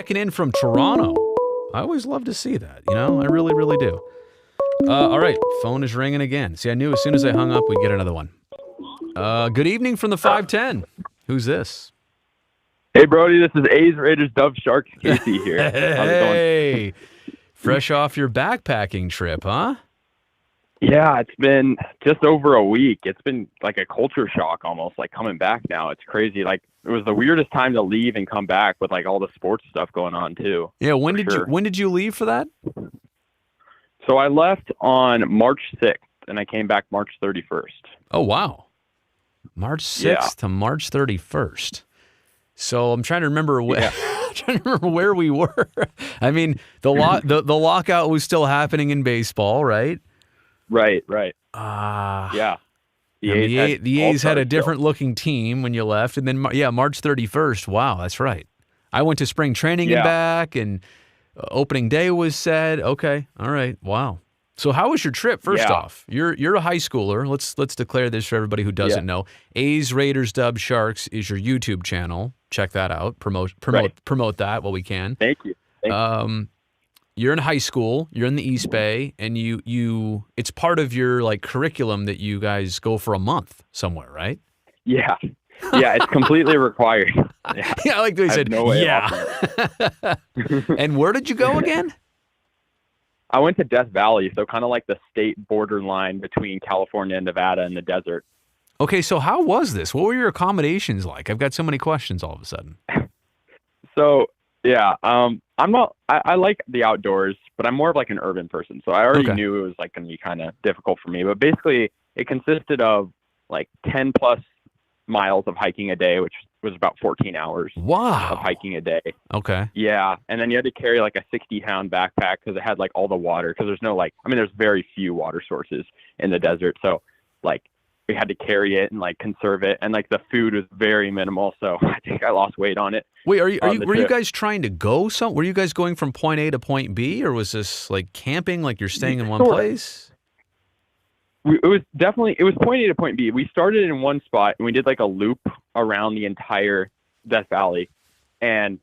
checking in from Toronto. I always love to see that. I really, really do. All right, phone is ringing again. See, I knew as soon as I hung up, we'd get another one. Good evening from the 510. Who's this? Hey, Brodie, this is A's Raiders Dove Sharks Casey here. How's it going? Hey, fresh off your backpacking trip, huh? Yeah, it's been just over a week. It's been like a culture shock almost, like coming back now. It's crazy. Like, it was the weirdest time to leave and come back with like all the sports stuff going on too. Yeah, when did you leave for that? So I left on March 6th and I came back March 31st. Oh, wow. March 6th to March 31st. So I'm trying to remember where we were. I mean, the lockout was still happening in baseball, right? Right. Yeah. The A's had a different looking team when you left, and then March 31st. Wow, that's right. I went to spring training and back, and opening day was said. Okay, all right. Wow. So how was your trip? First off, you're a high schooler. Let's declare this for everybody who doesn't know. A's Raiders Dub Sharks is your YouTube channel. Check that out. Promote that while we can. Thank you. You're in high school. You're in the East Bay, and you it's part of your like curriculum that you guys go for a month somewhere, right? Yeah. Yeah, it's completely required. Yeah, I like the way you said, no way And where did you go again? I went to Death Valley, so kind of like the state borderline between California and Nevada in the desert. Okay, so how was this? What were your accommodations like? I've got so many questions all of a sudden. So, yeah, I like the outdoors, but I'm more of like an urban person. So I already knew it was like going to be kind of difficult for me. But basically, it consisted of like 10 plus miles of hiking a day, which was about 14 hours of hiking a day. Okay. Yeah. And then you had to carry like a 60-pound backpack because it had like all the water, because there's very few water sources in the desert. So like we had to carry it and like conserve it. And like the food was very minimal. So I think I lost weight on it. Wait, were you guys trying to go were you guys going from point A to point B, or was this like camping, like you're staying in one place? It was point A to point B. We started in one spot and we did like a loop around the entire Death Valley. And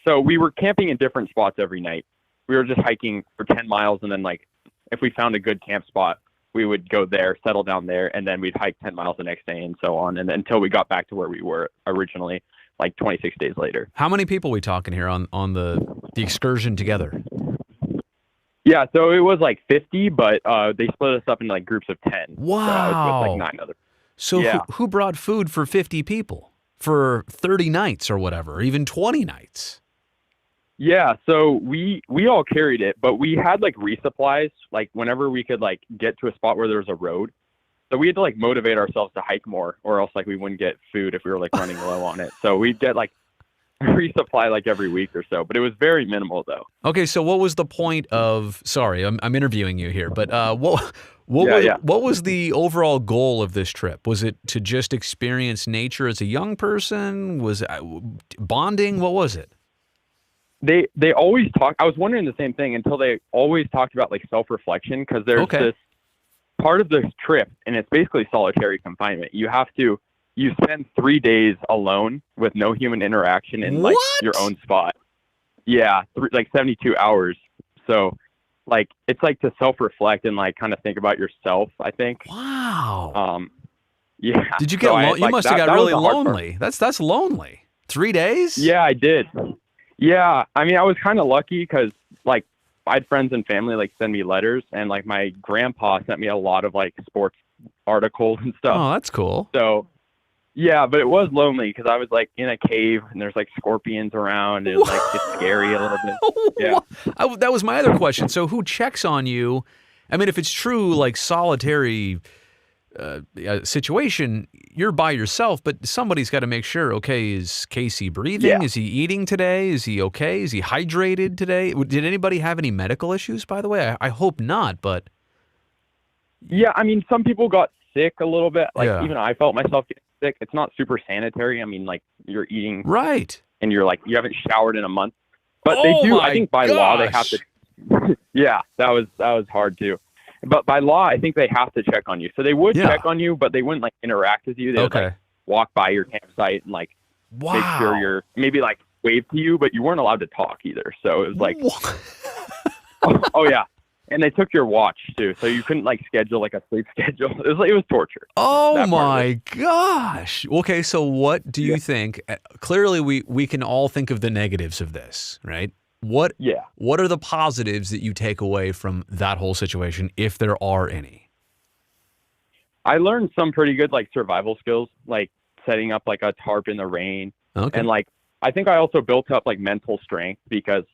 so we were camping in different spots every night. We were just hiking for 10 miles. And then like, if we found a good camp spot, we would go there, settle down there, and then we'd hike 10 miles the next day and so on. And then until we got back to where we were originally, like 26 days later. How many people are we talking here on the excursion together? Yeah, so it was like 50, but they split us up into like groups of 10. Wow. So I was with like 9 others. So who brought food for 50 people for 30 nights or whatever, or even 20 nights? Yeah, so we all carried it, but we had like resupplies, like whenever we could like get to a spot where there was a road. So we had to like motivate ourselves to hike more, or else like we wouldn't get food if we were like running low on it. So we'd get like resupply like every week or so, but it was very minimal though. Okay, so what was the point of? Sorry, I'm interviewing you here, but what was the overall goal of this trip? Was it to just experience nature as a young person? Was it bonding? What was it? They always talk. I was wondering the same thing until they always talked about like self-reflection, because there's this part of this trip, and it's basically solitary confinement. You spend 3 days alone with no human interaction in like your own spot. Yeah, like 72 hours. So like it's like to self-reflect and like kind of think about yourself, I think. Wow. Yeah. Did you get you must have got really lonely. That's lonely. 3 days? Yeah, I did. Yeah, I mean, I was kind of lucky because like I had friends and family like send me letters, and like my grandpa sent me a lot of like sports articles and stuff. Oh, that's cool. So yeah, but it was lonely because I was like in a cave and there's like scorpions around, and like it's scary a little bit. Yeah, that was my other question. So who checks on you? I mean, if it's true like solitary situation, you're by yourself, but somebody's got to make sure, okay, is Casey breathing? Yeah. Is he eating today? Is he okay? Is he hydrated today? Did anybody have any medical issues, by the way? I hope not, but... Yeah, I mean, some people got sick a little bit. Like, even I felt myself getting sick. It's not super sanitary. I mean, like, you're eating... Right. And you're like, you haven't showered in a month. But they do, I think by law, they have to... Yeah, that was hard, too. But by law, I think they have to check on you. So they would check on you, but they wouldn't like interact with you. They would like walk by your campsite and like make sure you're maybe like wave to you, but you weren't allowed to talk either. So it was like, oh yeah. And they took your watch too, so you couldn't like schedule like a sleep schedule. It was torture. Oh my gosh. Okay, so what do you think? Clearly, we can all think of the negatives of this, right? What are the positives that you take away from that whole situation, if there are any? I learned some pretty good like survival skills, like setting up like a tarp in the rain, and like I think I also built up like mental strength because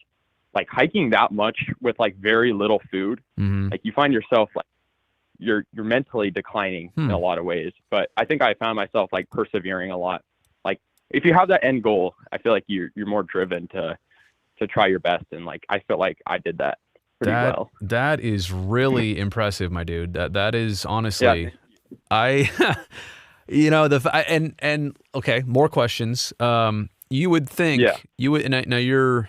like hiking that much with like very little food, like you find yourself like you're mentally declining in a lot of ways. But I think I found myself like persevering a lot. Like if you have that end goal, I feel like you're more driven to try your best. And like, I feel like I did that pretty well. That is really impressive, my dude. That is honestly, I, you know, and okay, more questions. You would think you would, and now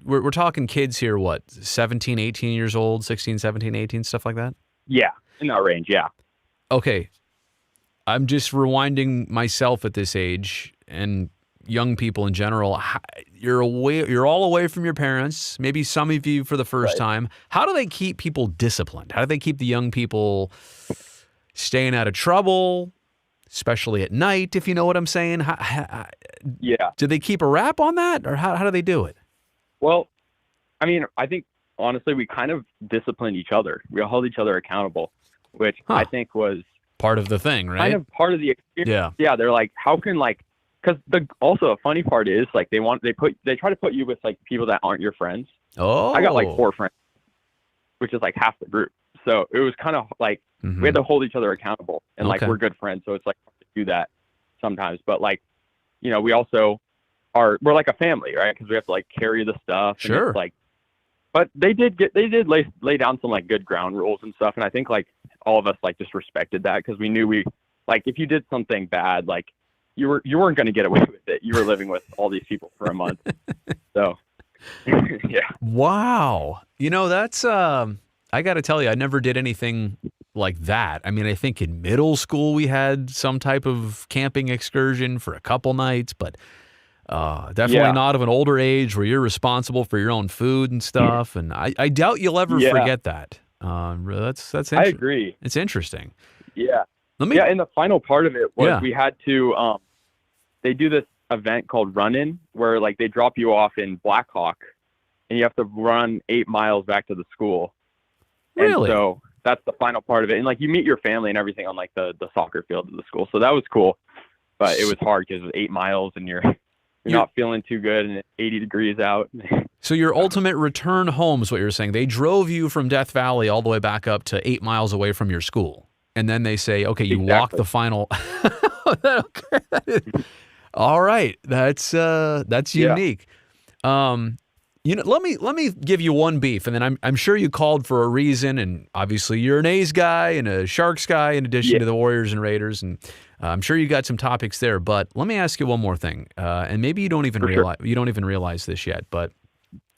we're talking kids here, what, 17, 18 years old, 16, 17, 18, stuff like that? Yeah, in that range, yeah. Okay. I'm just rewinding myself at this age and young people in general. You're all away from your parents, maybe some of you for the first time. How do they keep people disciplined? How do they keep the young people staying out of trouble, especially at night, if you know what I'm saying? Do they keep a rap on that, or how do they do it? Well, I mean, I think, honestly, we kind of disciplined each other. We all held each other accountable, which I think was part of the thing, right? Kind of part of the experience. Yeah. They're like, how can like, because also a funny part is like they try to put you with like people that aren't your friends. Oh, I got like 4 friends, which is like half the group. So it was kind of like we had to hold each other accountable, and like we're good friends, so it's like hard to do that sometimes. But like, you know, we also we're like a family, right? Because we have to like carry the stuff. Sure. And it's like, but they did lay down some like good ground rules and stuff, and I think like all of us like just respected that because we knew like if you did something bad, like you weren't going to get away with it. You were living with all these people for a month, so yeah. Wow, you know that's I got to tell you, I never did anything like that. I mean, I think in middle school we had some type of camping excursion for a couple nights, but definitely not of an older age where you're responsible for your own food and stuff. And I doubt you'll ever forget that. That's I agree. It's interesting. Yeah. And the final part of it was we had to, they do this event called Run-In where like they drop you off in Black Hawk and you have to run 8 miles back to the school. Really? And so that's the final part of it. And like you meet your family and everything on like the soccer field of the school. So that was cool, but it was hard because it was 8 miles and you're not feeling too good and it's 80 degrees out. So your ultimate return home is what you're saying. They drove you from Death Valley all the way back up to 8 miles away from your school. And then they say, okay, you walk the final. All right. That's unique. You know, let me give you one beef, and then I'm sure you called for a reason, and obviously you're an A's guy and a Sharks guy in addition to the Warriors and Raiders, and I'm sure you got some topics there. But let me ask you one more thing, and maybe you don't even realize this yet. But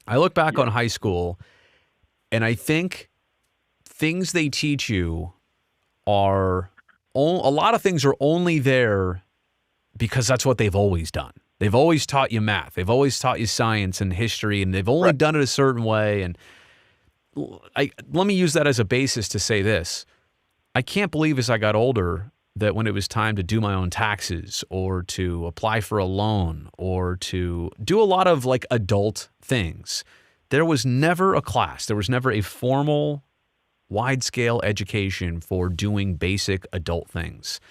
I look back on high school, and I think things they teach you are a lot of things are only there because that's what they've always done. They've always taught you math. They've always taught you science and history, and they've only done it a certain way. And let me use that as a basis to say this. I can't believe as I got older that when it was time to do my own taxes or to apply for a loan or to do a lot of like adult things, there was never a class. There was never a formal, wide-scale education for doing basic adult things.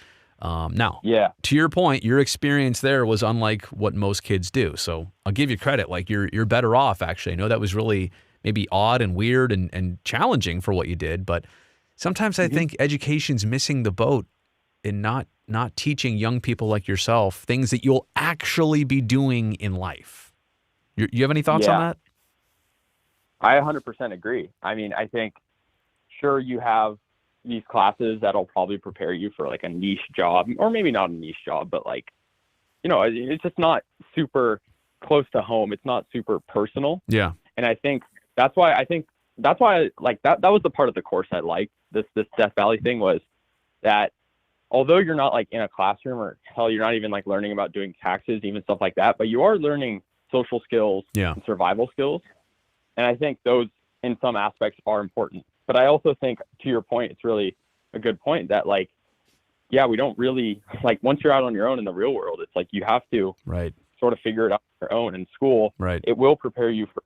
Now, to your point, your experience there was unlike what most kids do. So I'll give you credit. Like you're better off, actually. I know that was really maybe odd and weird and challenging for what you did, but sometimes I think education's missing the boat in not teaching young people like yourself things that you'll actually be doing in life. You have any thoughts on that? I 100% agree. I mean, I think sure you have these classes that'll probably prepare you for like a niche job, or maybe not a niche job, but like, you know, it's just not super close to home. It's not super personal. Yeah. And I think that's why like that was the part of the course I liked. This Death Valley thing was that although you're not like in a classroom, or hell, you're not even like learning about doing taxes, even stuff like that, but you are learning social skills, Yeah. and survival skills. And I think those in some aspects are important. But I also think, to your point, it's really a good point that, like, yeah, we don't really, like, once you're out on your own in the real world, it's like you have to Right. sort of figure it out on your own. In school, Right. it will prepare you for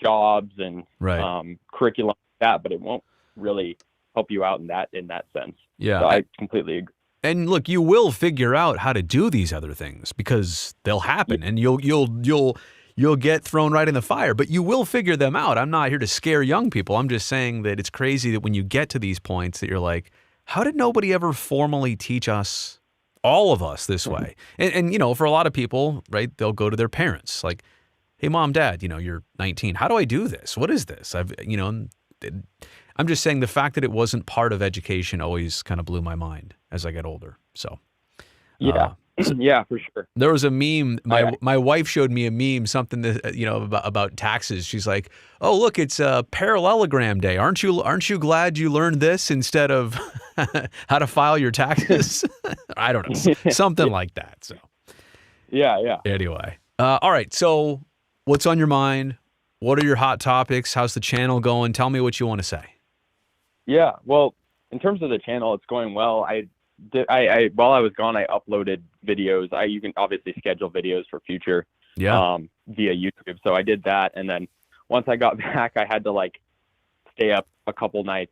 jobs and Right. curriculum like that, but it won't really help you out in that sense. Yeah. So I completely agree. And look, you will figure out how to do these other things because they'll happen, and you'll get thrown right in the fire, but you will figure them out. I'm not here to scare young people. I'm just saying that it's crazy that when you get to these points that you're like, how did nobody ever formally teach us, all of us, this way? And you know, for a lot of people, right, they'll go to their parents like, hey, mom, dad, you know, you're 19. How do I do this? What is this? I'm just saying the fact that it wasn't part of education always kind of blew my mind as I get older. So, Yeah. Yeah, for sure. there was a meme. My wife showed me a meme, something that, you know, about taxes. She's like, "Oh, look, it's a parallelogram day. Aren't you glad you learned this instead of how to file your taxes?" I don't know, something like that. So, Yeah. anyway, all right. So, what's on your mind? What are your hot topics? How's the channel going? Tell me what you want to say. Yeah. Well, in terms of the channel, it's going well. While I was gone, I uploaded videos. You can obviously schedule videos for future via YouTube. So I did that. And then once I got back, I had to like stay up a couple nights,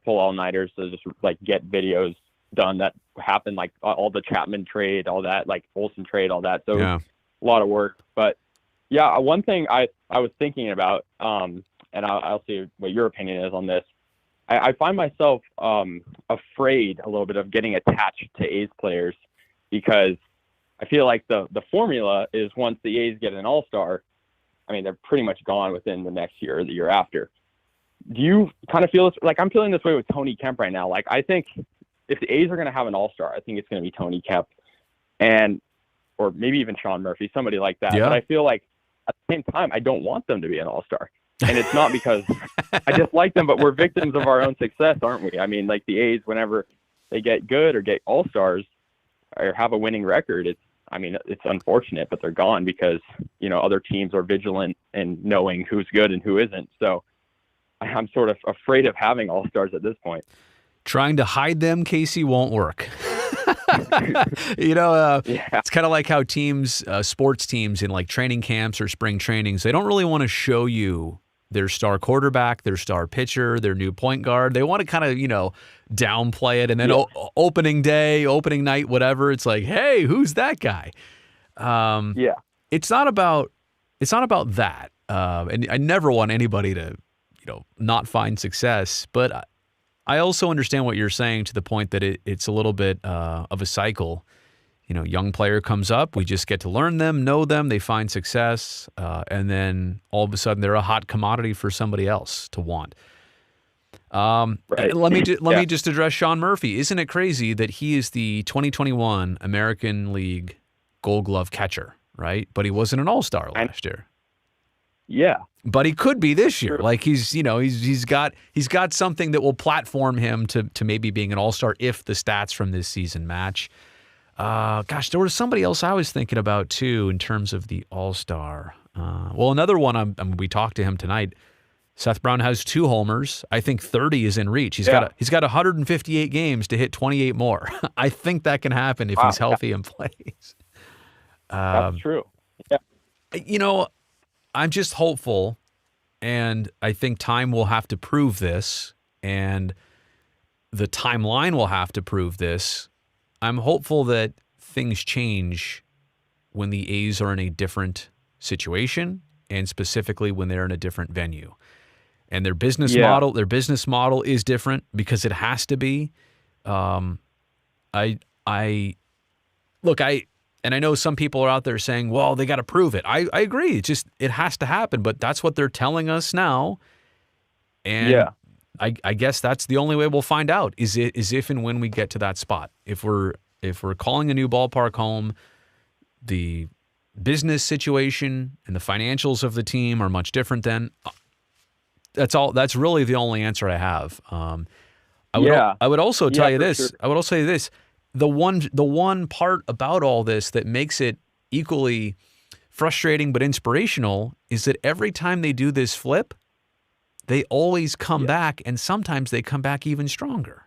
pull all-nighters to just like get videos done that happened, like all the Chapman trade, all that, like Olsen trade, all that. So it was a lot of work. But yeah, one thing I was thinking about, and I'll see what your opinion is on this. I find myself afraid a little bit of getting attached to A's players because I feel like the formula is once the A's get an all-star, I mean, they're pretty much gone within the next year or the year after. Do you kind of feel this? Like, I'm feeling this way with Tony Kemp right now. Like, I think if the A's are going to have an all-star, I think it's going to be Tony Kemp or maybe even Sean Murphy, somebody like that. Yeah. But I feel like at the same time, I don't want them to be an all-star. And it's not because I dislike them, but we're victims of our own success, aren't we? I mean, like the A's, whenever they get good or get all-stars or have a winning record, it's unfortunate, but they're gone because, you know, other teams are vigilant in knowing who's good and who isn't. So I'm sort of afraid of having all-stars at this point. Trying to hide them, Casey, won't work. You know, It's kind of like how teams, sports teams in like training camps or spring trainings, they don't really want to show you their star quarterback, their star pitcher, their new point guard. They want to kind of, you know, downplay it. And then opening day, opening night, whatever, it's like, hey, who's that guy? It's not about that. And I never want anybody to, you know, not find success. But I also understand what you're saying to the point that it's a little bit of a cycle. You know, young player comes up, we just get to learn them, know them, they find success, and then all of a sudden they're a hot commodity for somebody else to want. Right. Let me just address Sean Murphy. Isn't it crazy that he is the 2021 American League Gold Glove catcher, right? But he wasn't an all-star last year. Yeah. But he could be this year. Like he's got something that will platform him to maybe being an all-star if the stats from this season match. Gosh, there was somebody else I was thinking about too in terms of the all-star. Well, another one, we talked to him tonight. Seth Brown has 2 homers. I think 30 is in reach. He's got 158 games to hit 28 more. I think that can happen if he's healthy and plays. That's true. Yeah. You know, I'm just hopeful, and I think time will have to prove this, and the timeline will have to prove this. I'm hopeful that things change when the A's are in a different situation, and specifically when they're in a different venue. And their business model is different because it has to be. And I know some people are out there saying, well, they got to prove it. I agree. It has to happen, but that's what they're telling us now. And I guess that's the only way we'll find out is if and when we get to that spot. If we're calling a new ballpark home, the business situation and the financials of the team are much different then. That's really the only answer I have. I would also tell you this. Sure. I would also say this. The one part about all this that makes it equally frustrating but inspirational is that every time they do this flip, they always come back, and sometimes they come back even stronger.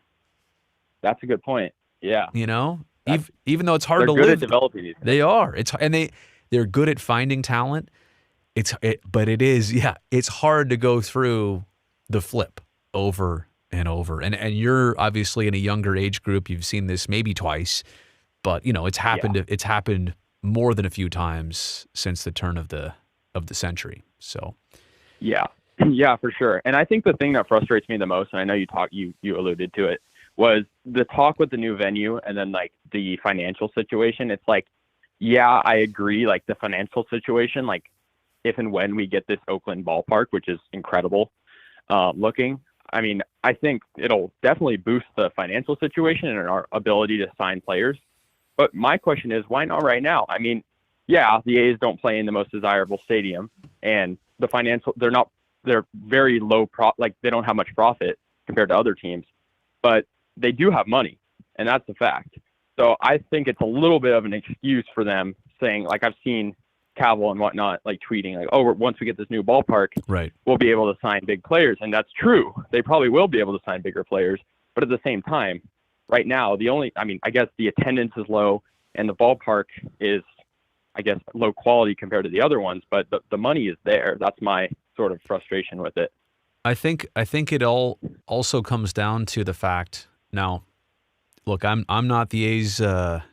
That's a good point. Yeah. You know, even though it's hard to live. They're good at developing these guys. They are. They're good at finding talent. But it's hard to go through the flip over and over. And you're obviously in a younger age group. You've seen this maybe twice, but it's happened. Yeah. It's happened more than a few times since the turn of the century. So, yeah, for sure. And I think the thing that frustrates me the most, and I know you alluded to it, was the talk with the new venue and then like the financial situation. It's like, yeah, I agree. Like the financial situation, like if and when we get this Oakland ballpark, which is incredible looking, I mean, I think it'll definitely boost the financial situation and our ability to sign players. But my question is, why not right now? I mean, yeah, the A's don't play in the most desirable stadium, and the financial, they're very low like they don't have much profit compared to other teams, but they do have money, and that's a fact. So I think it's a little bit of an excuse for them saying, like I've seen Cavill and whatnot, like tweeting like, oh, once we get this new ballpark, right, we'll be able to sign big players. And that's true. They probably will be able to sign bigger players. But at the same time, right now, I guess the attendance is low and the ballpark is, I guess, low quality compared to the other ones, but the money is there. That's my sort of frustration with it. I think it all also comes down to the fact now, look, I'm not the A's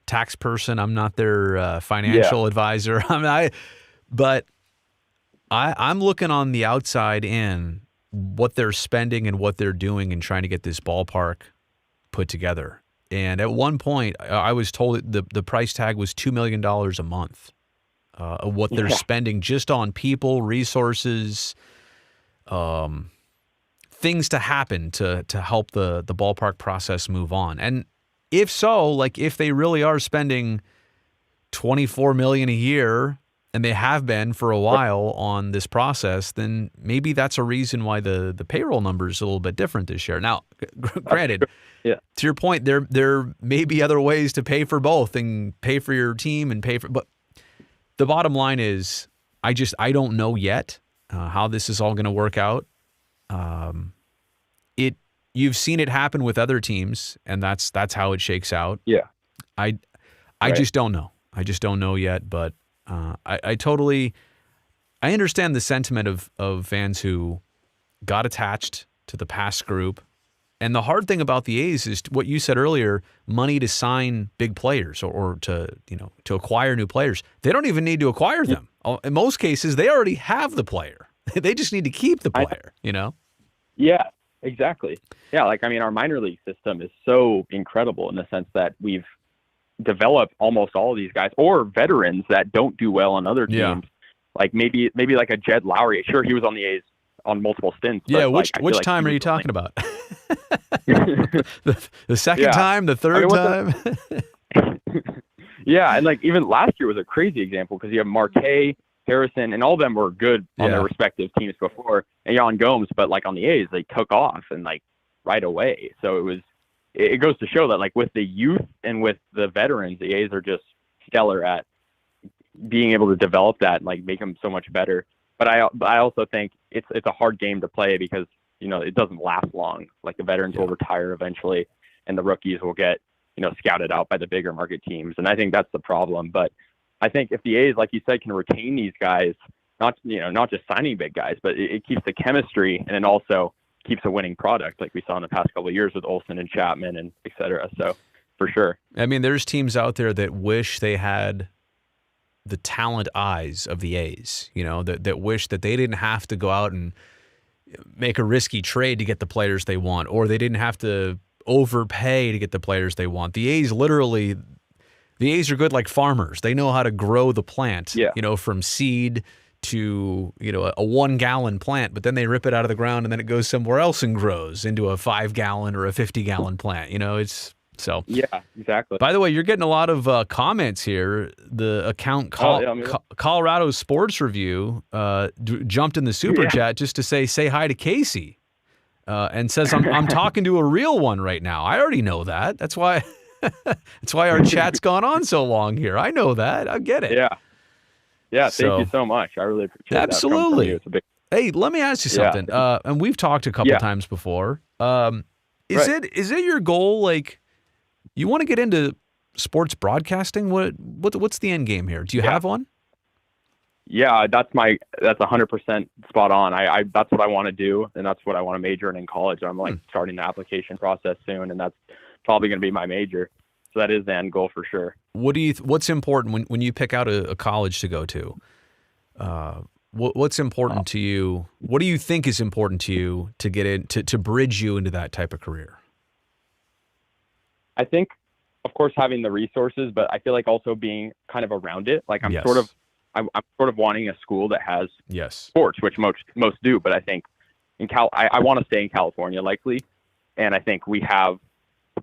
tax person. I'm not their financial advisor. But I'm looking on the outside in what they're spending and what they're doing in trying to get this ballpark put together. And at one point, I was told that the price tag was $2 million a month of what they're spending just on people, resources, things to happen to help the ballpark process move on. And if so, like if they really are spending $24 million a year, and they have been for a while on this process, then maybe that's a reason why the payroll number is a little bit different this year. Now, granted, to your point, there may be other ways to pay for both and pay for your team and but the bottom line is, I don't know yet how this is all going to work out. You've seen it happen with other teams, and that's how it shakes out. Yeah. I just don't know. I just don't know yet, but I understand the sentiment of fans who got attached to the past group. And the hard thing about the A's is what you said earlier, money to sign big players or to acquire new players. They don't even need to acquire them. In most cases, they already have the player. They just need to keep the player, Yeah, exactly. Yeah, our minor league system is so incredible in the sense that we've developed almost all of these guys or veterans that don't do well on other teams. Yeah. Like maybe like a Jed Lowry. Sure, he was on the A's on multiple stints. Yeah, which time are you talking about? the second time, the third time? Yeah, and even last year was a crazy example because you have Marquet, Harrison, and all of them were good on their respective teams before, and Yan Gomes, but on the A's, they took off and right away. So it goes to show that with the youth and with the veterans, the A's are just stellar at being able to develop that and make them so much better. But I also think it's a hard game to play because it doesn't last long. The veterans will retire eventually, and the rookies will get scouted out by the bigger market teams, and I think that's the problem. But I think if the A's, like you said, can retain these guys, not just signing big guys, but it keeps the chemistry and it also keeps a winning product like we saw in the past couple of years with Olsen and Chapman and et cetera. So for sure. I mean, there's teams out there that wish they had the talent eyes of the A's, that wish that they didn't have to go out and make a risky trade to get the players they want, or they didn't have to overpay to get the players they want. The A's are good like farmers. They know how to grow the plant, from seed to, a 1 gallon plant, but then they rip it out of the ground and then it goes somewhere else and grows into a 5 gallon or a 50 gallon plant. It's so. Yeah, exactly. By the way, you're getting a lot of comments here. The account Colorado Sports Review jumped in the super chat just to say hi to Casey and says, I'm talking to a real one right now. I already know that. That's why. That's why our chat's gone on so long here. I know that. I get it. Yeah. Yeah, thank So you so much. I really appreciate that from absolutely. you. It's a big, Hey, let me ask you something. And we've talked a couple yeah, times before. right. Is it your goal? Like, you want to get into sports broadcasting? What's the end game here? Do you Yeah. have one? Yeah, that's 100% spot on. I that's what I want to do, and that's what I want to major in college. I'm like starting the application process soon, and that's probably going to be my major. So that is the end goal for sure. What's important when you pick out a college to go to? What's important to you? What do you think is important to you to get in to bridge you into that type of career? I think, of course, having the resources, but I feel like also being kind of around it. Like I'm Yes. I'm sort of wanting a school that has Yes. sports, which most do. But I think I want to stay in California likely, and I think we have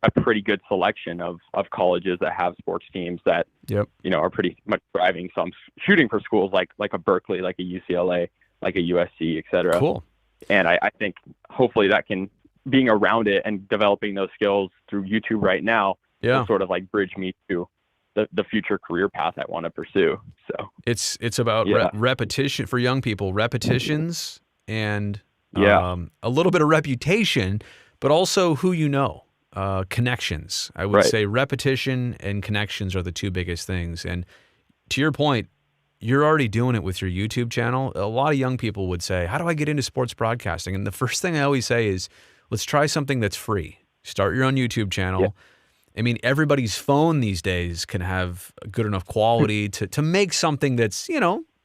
a pretty good selection of colleges that have sports teams that Yep. are pretty much thriving. So I'm shooting for schools like a Berkeley, like a UCLA, like a USC, et cetera. Cool. And I think hopefully that can, being around it and developing those skills through YouTube right now, Yeah. will sort of like bridge me to the future career path I want to pursue. So It's about repetition for young people, repetitions and a little bit of reputation, but also who you know, connections. I would say repetition and connections are the two biggest things. And to your point, you're already doing it with your YouTube channel. A lot of young people would say, how do I get into sports broadcasting? And the first thing I always say is, let's try something that's free. Start your own YouTube channel. Yeah. I mean, everybody's phone these days can have good enough quality to make something that's,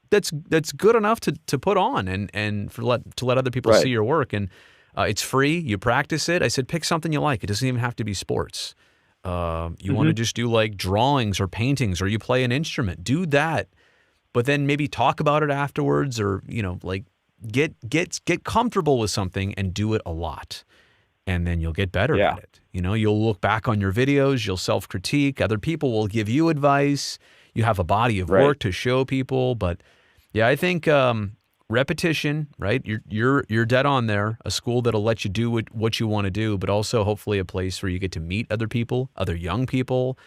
that's good enough to put on and to let other people see your work. And it's free. You practice it. I said, pick something you like. It doesn't even have to be sports. You want to just do like drawings or paintings, or you play an instrument, do that. But then maybe talk about it afterwards, or, like get comfortable with something and do it a lot. And then you'll get better at it. You'll look back on your videos, you'll self-critique, other people will give you advice. You have a body of work to show people. But yeah, I think repetition, right? You're dead on there. A school that'll let you do what you want to do, but also hopefully a place where you get to meet other people, other young people,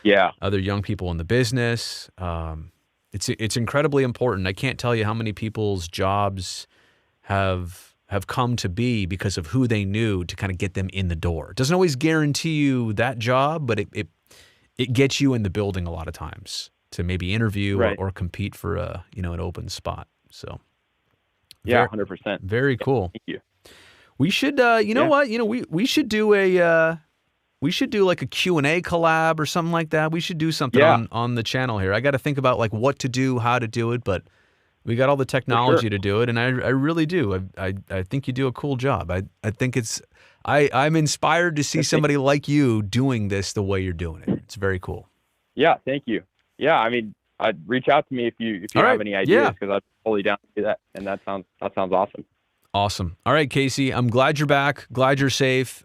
other young people in the business. It's incredibly important. I can't tell you how many people's jobs have come to be because of who they knew to kind of get them in the door. It doesn't always guarantee you that job, but it gets you in the building a lot of times to maybe interview or compete for an open spot. So 100%. Very cool. Thank you. We should know what? We should do like a Q&A collab or something like that. We should do something on the channel here. I got to think about like what to do, how to do it, but we got all the technology to do it, and I really do. I think you do a cool job. I think I'm inspired to see somebody like you doing this the way you're doing it. It's very cool. Yeah, thank you. Yeah, I mean, reach out to me if you have any ideas, because I'm totally down to do that, and that sounds awesome. Awesome. All right, Casey, I'm glad you're back. Glad you're safe.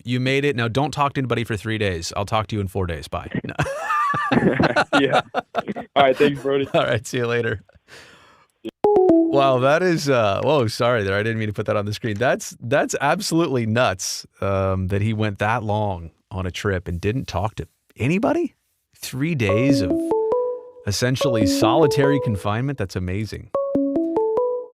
You made it. Now, don't talk to anybody for 3 days. I'll talk to you in 4 days. Bye. Yeah. All right, thanks, Brodie. All right, see you later. Wow, that is whoa, sorry there. I didn't mean to put that on the screen. That's absolutely nuts that he went that long on a trip and didn't talk to anybody. 3 days of essentially solitary confinement. That's amazing.